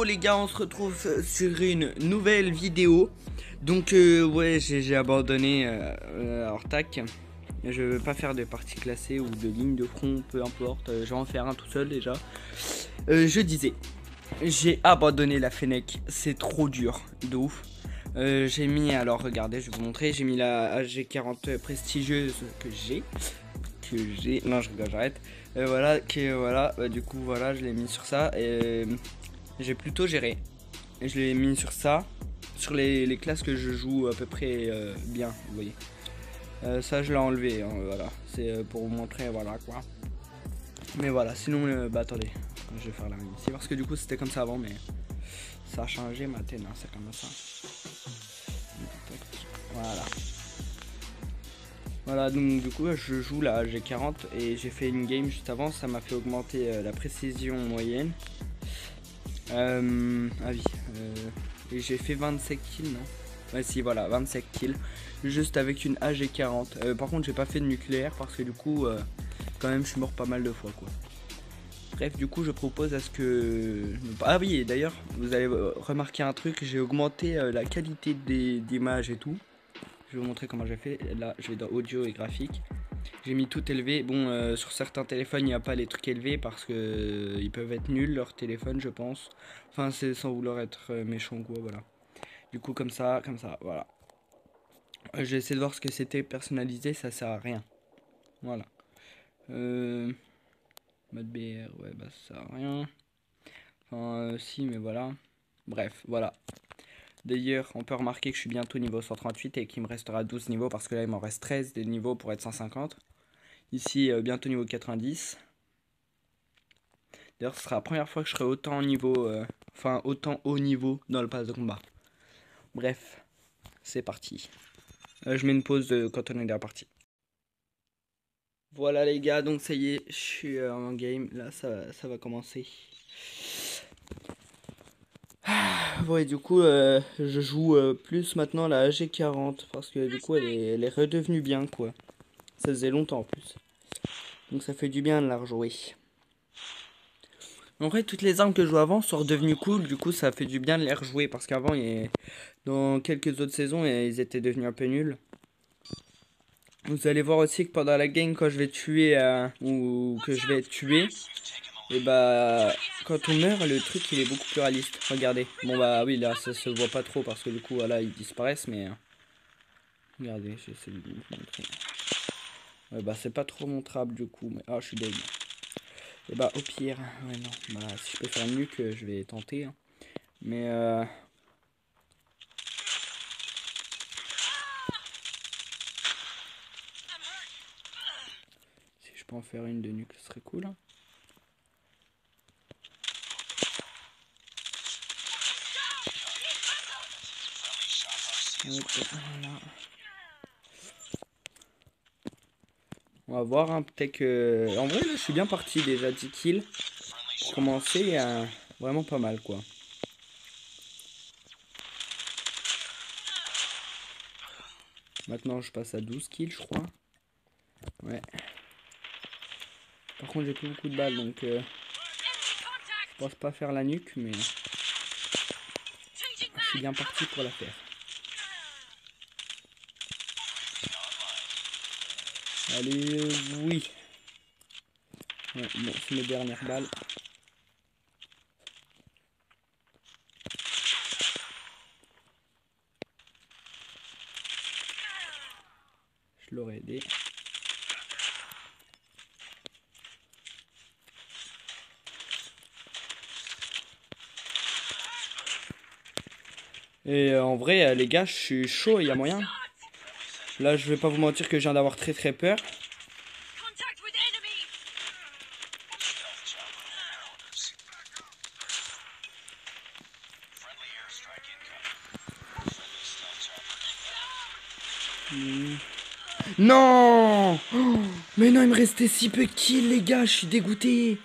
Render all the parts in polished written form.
Yo les gars, on se retrouve sur une nouvelle vidéo. Donc ouais, j'ai abandonné alors tac. Je veux pas faire de parties classées ou de lignes de front, peu importe. Je vais en faire un tout seul déjà. Je disais, j'ai abandonné la Fennec. C'est trop dur, de ouf. J'ai mis, alors regardez, je vais vous montrer. J'ai mis la AG40 prestigieuse que j'ai. Non, je rigole, j'arrête. Voilà, du coup, voilà, je l'ai mis sur ça. Et j'ai plutôt géré. Et je l'ai mis sur ça. Sur les classes que je joue à peu près bien, vous voyez. Ça, je l'ai enlevé, hein, voilà. C'est pour vous montrer, voilà quoi. Mais voilà, sinon, bah attendez. Je vais faire la même ici. Parce que du coup, c'était comme ça avant, mais ça a changé maintenant, c'est comme ça. Voilà. Voilà, donc du coup je joue la G40 et j'ai fait une game juste avant, ça m'a fait augmenter la précision moyenne. Ah oui, et j'ai fait 27 kills, non? Ouais si, voilà, 27 kills, juste avec une AG40. Par contre j'ai pas fait de nucléaire parce que du coup, quand même je suis mort pas mal de fois quoi. Bref, du coup je propose à ce que... Ah oui, et d'ailleurs, vous allez remarquer un truc, j'ai augmenté la qualité des images et tout. Je vais vous montrer comment j'ai fait. Là, je vais dans audio et graphique. J'ai mis tout élevé. Bon, sur certains téléphones, il n'y a pas les trucs élevés parce que ils peuvent être nuls, leurs téléphones, je pense. Enfin, c'est sans vouloir être méchant, quoi, voilà. Du coup, comme ça, voilà. J'ai essayé de voir ce que c'était personnalisé, ça sert à rien. Voilà. Mode BR, ouais, bah ça sert à rien. Enfin, si, mais voilà. Bref, voilà. D'ailleurs, on peut remarquer que je suis bientôt niveau 138 et qu'il me restera 12 niveaux parce que là, il m'en reste 13 des niveaux pour être 150. Ici, bientôt niveau 90. D'ailleurs, ce sera la première fois que je serai autant au niveau, enfin autant haut niveau dans le pass de combat. Bref, c'est parti. Je mets une pause quand on est déjà parti. Voilà les gars, donc ça y est, je suis en game. Là, ça va commencer. Ouais, du coup, je joue plus maintenant la AG40 parce que du coup, elle est redevenue bien, quoi. Ça faisait longtemps en plus. Donc ça fait du bien de la rejouer. En vrai, toutes les armes que je joue avant sont redevenues cool. Du coup, ça fait du bien de les rejouer parce qu'avant, dans quelques autres saisons, ils étaient devenus un peu nuls. Vous allez voir aussi que pendant la game, quand je vais tuer ou que je vais être tué, et bah quand on meurt, le truc il est beaucoup plus réaliste. Regardez. Bon bah oui, là ça se voit pas trop parce que du coup voilà ils disparaissent, mais regardez, j'essaie de vous montrer. Ouais, bah c'est pas trop montrable du coup, mais je suis deg. Et bah au pire, ouais non, bah si je peux faire mieux que je vais tenter, hein. Mais si je peux en faire une de nuque, ce serait cool, hein. Voilà. On va voir, hein, peut-être que... En vrai, là, je suis bien parti déjà, 10 kills. Pour commencer, vraiment pas mal, quoi. Maintenant, je passe à 12 kills, je crois. Ouais. Par contre, j'ai plus beaucoup de balles, donc... je pense pas faire la nuque, mais... je suis bien parti pour la faire. Allez, oui. Ouais, bon, c'est mes dernières balles. Je l'aurais aidé. Et en vrai, les gars, je suis chaud, il y a moyen. Là, je vais pas vous mentir que je viens d'avoir très très peur. Non! Oh, mais non, il me restait si peu de kills, les gars, je suis dégoûté.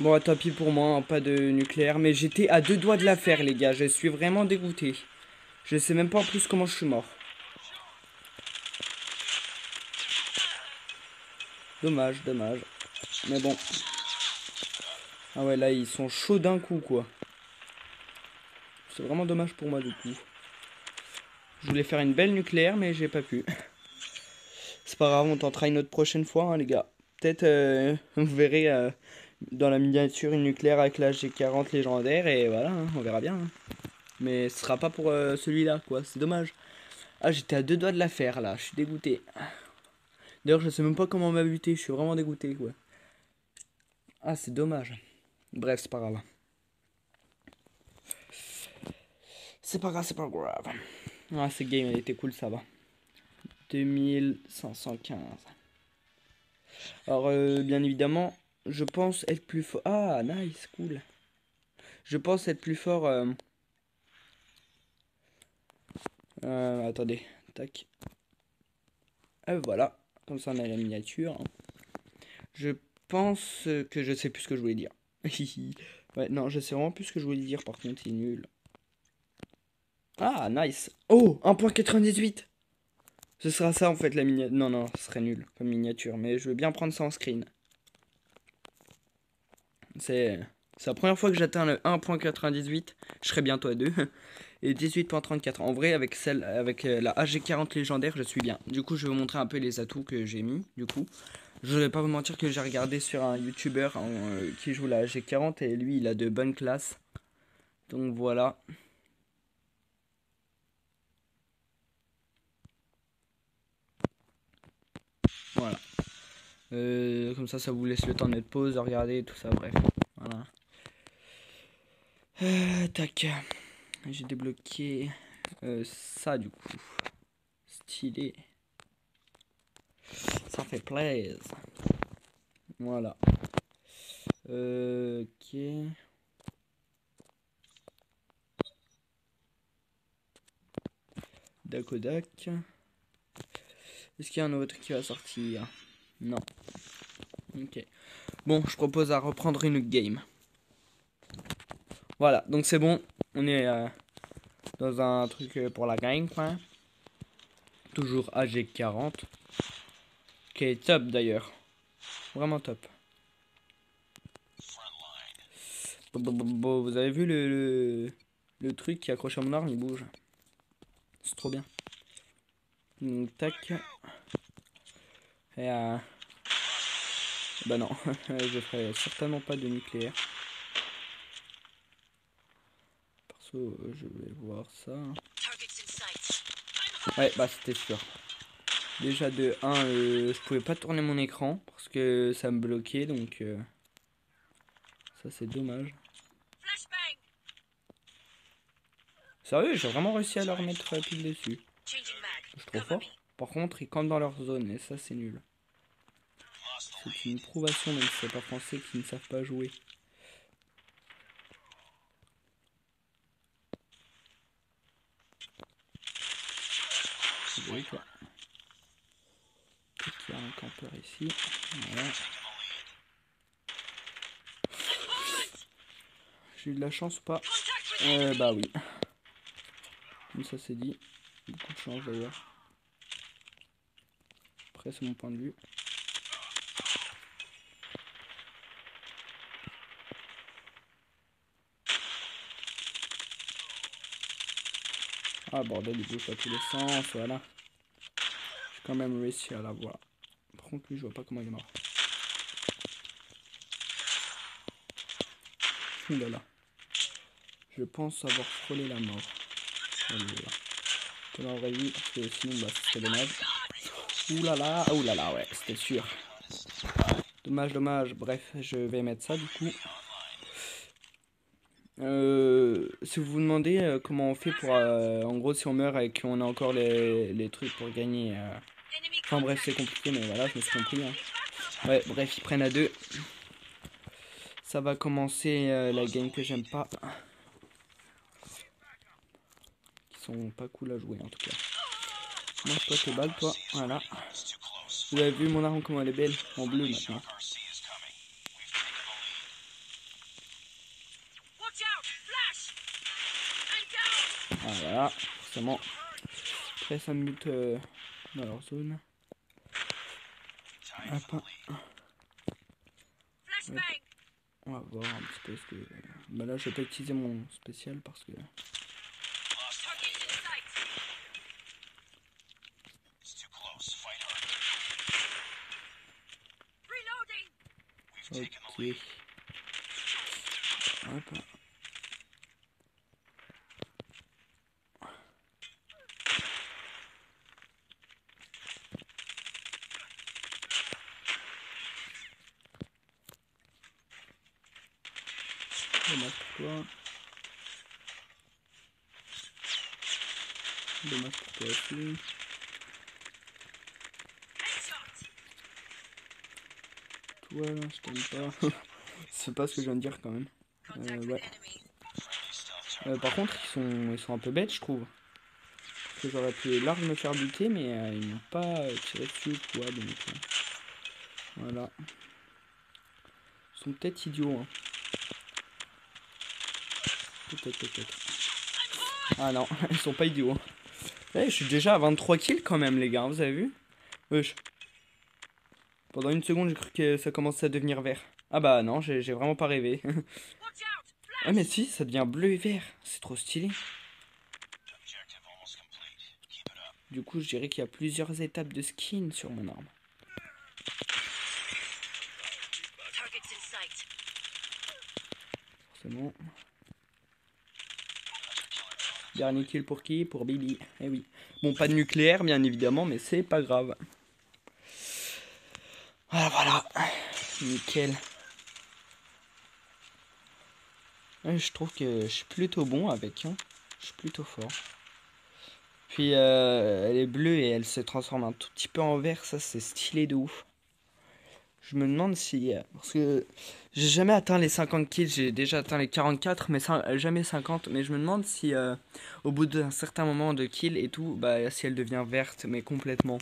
Bon, tant pis pour moi, hein, pas de nucléaire, mais j'étais à 2 doigts de la faire, les gars, je suis vraiment dégoûté. Je sais même pas en plus comment je suis mort. Dommage, dommage. Mais bon. Ah ouais, là, ils sont chauds d'un coup, quoi. C'est vraiment dommage pour moi, du coup. Je voulais faire une belle nucléaire, mais j'ai pas pu. C'est pas grave, on tentera une autre prochaine fois, hein, les gars. Peut-être, vous verrez dans la miniature une nucléaire avec la G40 légendaire, et voilà, hein, on verra bien. Hein. Mais ce sera pas pour celui-là, quoi. C'est dommage. Ah, j'étais à 2 doigts de la faire, là. Je suis dégoûté. D'ailleurs, je sais même pas comment on m'a buté. Je suis vraiment dégoûté, quoi. Ah, c'est dommage. Bref, c'est pas grave. C'est pas grave, c'est pas grave. Ah, cette game, elle était cool, ça va. 2515. Alors, bien évidemment, je pense être plus fort. Ah, nice, cool. Je pense être plus fort. Attendez, tac. Voilà, comme ça on a la miniature. Je pense que je sais plus ce que je voulais dire. Ouais, non, je sais vraiment plus ce que je voulais dire, par contre, c'est nul. Ah, nice. Oh, 1.98. Ce sera ça en fait la miniature. Non, non, ce serait nul comme miniature, mais je veux bien prendre ça en screen. C'est la première fois que j'atteins le 1.98. Je serai bientôt à 2. Et 18.34. En vrai, avec la AG40 légendaire, je suis bien. Du coup, je vais vous montrer un peu les atouts que j'ai mis. Du coup, je vais pas vous mentir que j'ai regardé sur un YouTuber qui joue la AG40 et lui, il a de bonnes classes. Donc voilà. Voilà. Comme ça vous laisse le temps de mettre pause, de regarder, tout ça, bref. Voilà. Tac. J'ai débloqué ça du coup. Stylé. Ça fait plaisir. Voilà. Ok. Dakodak. Est-ce qu'il y a un autre qui va sortir? Non. Ok. Bon, je propose à reprendre une game. Voilà, donc c'est bon. On est dans un truc pour la gang, quoi. Toujours AG40. Qui est top d'ailleurs. Vraiment top. Vous avez vu le truc qui accroche à mon arme, il bouge. C'est trop bien. Donc, tac. Et bah non, je ferai certainement pas de nucléaire. Perso, je vais voir ça. Ouais, bah c'était sûr. Déjà de 1, je pouvais pas tourner mon écran parce que ça me bloquait, donc ça c'est dommage. Sérieux, j'ai vraiment réussi à leur mettre pile dessus. Je suis trop fort. Par contre, ils campent dans leur zone et ça c'est nul. C'est une prouvation, même si c'est pas français, qu'ils ne savent pas jouer. Oui, quoi. Il y a un campeur ici. Voilà. J'ai eu de la chance ou pas? Bah oui. Comme ça c'est dit. Beaucoup de chance d'ailleurs. Après c'est mon point de vue. Ah bordel, il bouge à tous les sens, voilà. J'ai quand même réussi à l'avoir. Par contre lui je vois pas comment il est mort. Oulala. Je pense avoir frôlé la mort. Oulala. Que la vraie vie, parce que sinon bah ce serait dommage. Oulala, ouais, c'était sûr. Dommage, dommage. Bref, je vais mettre ça du coup. Si vous vous demandez comment on fait pour... en gros, si on meurt et qu'on a encore les trucs pour gagner... Enfin bref, c'est compliqué, mais voilà, je me suis compris. Hein. Ouais, bref, ils prennent à 2. Ça va commencer la game que j'aime pas. Qui sont pas cool à jouer en tout cas. Mange toi tes balles, toi. Voilà. Vous avez vu mon arme comment elle est belle? En bleu maintenant. Ah, voilà, forcément. Après ça me bute dans leur zone. Hop. Hop. On va voir un petit peu ce que... Bah là, je vais pas utiliser mon spécial parce que... Ok. Hop. Dommage pour toi. Dommage pour toi aussi. Toi, je t'aime pas. C'est pas ce que je viens de dire quand même. Ouais. Par contre, ils sont un peu bêtes, je trouve. Parce que j'aurais pu large me faire buter, mais ils n'ont pas tiré dessus ou quoi, donc voilà. Ils sont peut-être idiots, hein. Peut-être. Ah non, ils sont pas idiots. Je suis déjà à 23 kills quand même, les gars, vous avez vu? Wesh. Pendant une seconde, j'ai cru que ça commençait à devenir vert. Ah bah non, j'ai vraiment pas rêvé. Ah mais si, ça devient bleu et vert. C'est trop stylé. Du coup, je dirais qu'il y a plusieurs étapes de skin sur mon arme. Forcément. Dernier kill pour qui? Pour Billy. Eh oui. Bon, pas de nucléaire, bien évidemment, mais c'est pas grave. Voilà. Nickel. Ouais, je trouve que je suis plutôt bon avec. Hein. Je suis plutôt fort. Puis elle est bleue et elle se transforme un tout petit peu en vert. Ça, c'est stylé de ouf. Je me demande si... parce que j'ai jamais atteint les 50 kills. J'ai déjà atteint les 44, mais jamais 50. Mais je me demande si au bout d'un certain moment de kill et tout, bah si elle devient verte, mais complètement.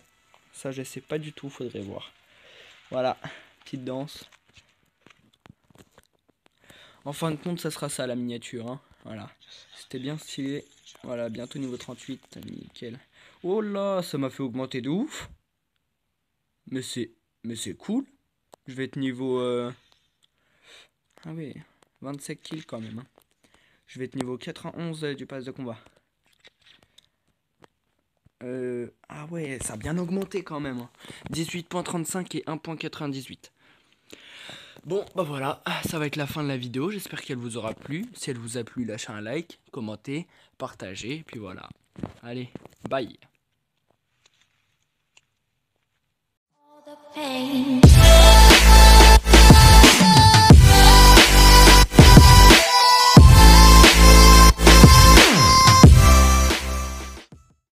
Ça, je sais pas du tout. Faudrait voir. Voilà. Petite danse. En fin de compte, ça sera ça la miniature. Hein. Voilà. C'était bien stylé. Voilà, bientôt niveau 38. Nickel. Oh là, ça m'a fait augmenter de ouf. Mais c'est cool. Je vais être niveau... Ah oui, 27 kills quand même. Hein. Je vais être niveau 91 du pass de combat. Ah ouais, ça a bien augmenté quand même. Hein. 18.35 et 1.98. Bon, bah voilà, ça va être la fin de la vidéo. J'espère qu'elle vous aura plu. Si elle vous a plu, lâchez un like, commentez, partagez, puis voilà. Allez, bye.